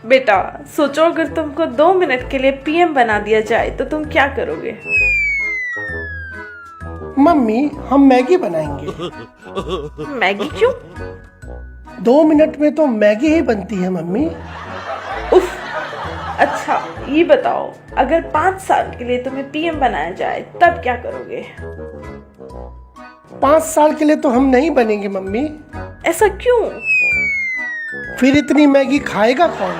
बेटा सोचो, अगर तुमको 2 मिनट के लिए पीएम बना दिया जाए तो तुम क्या करोगे? मम्मी, हम मैगी बनाएंगे। मैगी क्यों? 2 मिनट में तो मैगी ही बनती है मम्मी। उफ। अच्छा ये बताओ, अगर 5 साल के लिए तुम्हें पीएम बनाया जाए तब क्या करोगे? 5 साल के लिए तो हम नहीं बनेंगे मम्मी। ऐसा क्यों? फिर इतनी मैगी खाएगा कौन?